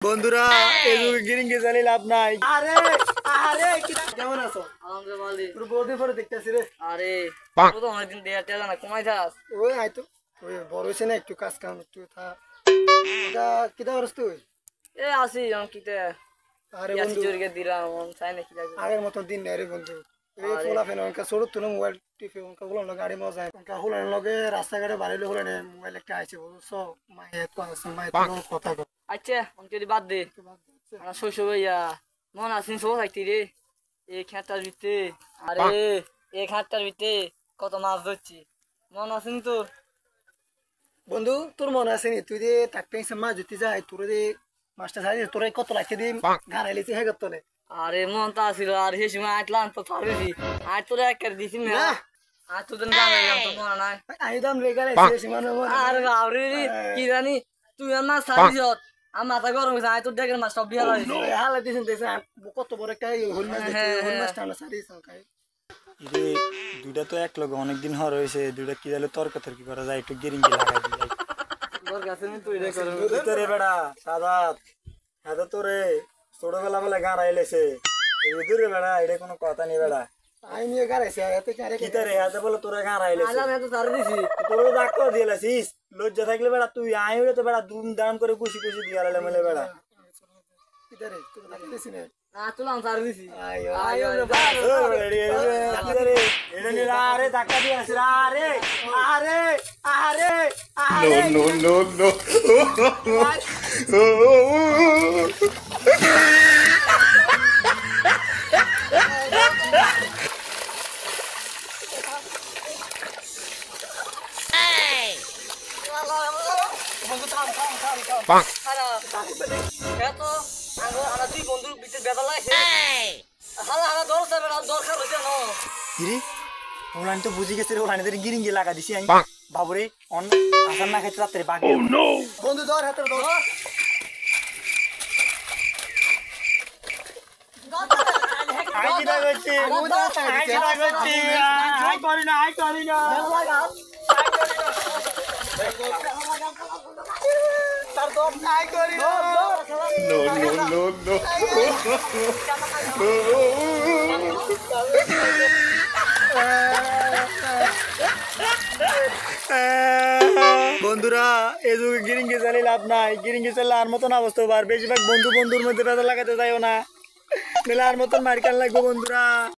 বন্ধুরা এই যুগে গিরিঙ্গি চালিয়ে লাভ নাই। আরে আরে কেমন আছো? আলহামদুলিল্লাহ ভালো। তোর বউদের পরে দেখতেছি রে। আরে তো অনেকদিন দেয়া টেলা না কমাই যাস। ওই আইতো ওই বড় হইছে না একটু কাজ কাম একটু থা এটা কিটা করছ তুই? এ আসি অঙ্কিতে আরে ইয়াসি বন্ধু জোরকে দিলাম মন চাই না কি লাগবে। আগের মতো দিন নেই রে বন্ধু। এই আরে। ফোলা ফেন অনকা ছোট তুলো মোবাইল টিপে অনকা হলো না গাড়ি মজা অনকা হলো লগে রাস্তাঘাটে বাড়িলে হলো না মোবাইল একটা আইছে বুঝছো মায়ে তো আছে মায়ে তো কথা কর আচ্ছা অঙ্কি যদি বাদ দে আমার শৈশবে ইয়া মন আসিন সব থাকতি রে এই খেতার ভিতরে। আরে এই খেতার ভিতরে কত মাছ ধরছি মন আসেন তো। বন্ধু তোর মনে আছে নি তুই যে টাকতে মা জুতি যায় তোর যে মাস্টার সাহেব তোর কত লাখে দিয়ে গাড়াইলিছি হ্যাঁ করতো না আরে মন তো আসিল আর সেই সময় আটলাম তো পারবি আর তোর এক দিছি না আর তোর গান তো মনে নাই। আইদাম লেগাইছে সীমানো আর বাবরে কি জানি তুই আর মাছ ছাড়িস আর মাথা গরম হয়েছে আয় তোর ডেকের মাছ সব বিহার হালা দিছেন দেছে কত বড় একটা হল মাছ দেখতে হল মাছ টানা সারি সকাই রে দুইটা তো এক লগে অনেকদিন হর হইছে, দুইটা কি জালে তর্ক তর্কি করা যায়, একটু গিরিঙ্গি লাগাই দিই। তোর কাছে তুই রে করো তোরে বেড়া সাদাত এত তোরে ছোটবেলা বেলা গান আইলেছে দূরে বেড়া, এটা কোনো কথা নেই বেড়া। আই নিয়ে গাড়াইছে এতে কারে কি তারে এত বলে তোরা গান আইলেছে আলাম এত ছাড় দিছি তোর ডাক করে দিয়েছিস। লজ্জা থাকলে বেড়া তুই আই হইলে তো বেড়া দুম দাম করে খুশি খুশি দিয়ে আলালে মেলে বেড়া। কিদারে তুই লাগিস না না তুলাম ছাড় দিছি আয়ো আয় আরে ধাক্কা দিয়ে আসি আরে আরে আরে আরে no no no বন্ধু থাম থাম থাম থাম হালা এত আমরা দুই বন্ধুর ভিতরে বেদা লাগছে হালা হালা দরজা বেড়া দরকার হইছে না কিরে ওলান তো বুঝি গেছে রে, ওলান এদের গিরিঙ্গি লাগা দিছি আমি বাবুরে অন আসার না খাইতে রাত্রে বাকি। বন্ধু ধর হাতে ধর আই কি লাগছে আই কি লাগছে আই করি না আই করি না তার দম নাই করি no no no বন্ধুরা এই যুগে গিরিঙ্গি চালিয়ে লাভ নাই, গিরিঙ্গি চালিয়ে আর মতন অবস্থা হবে। আর বেশিরভাগ বন্ধু বন্ধুর মধ্যে বেদা লাগাতে যাইও না, নাহলে আর মতন মার কান লাগবো বন্ধুরা।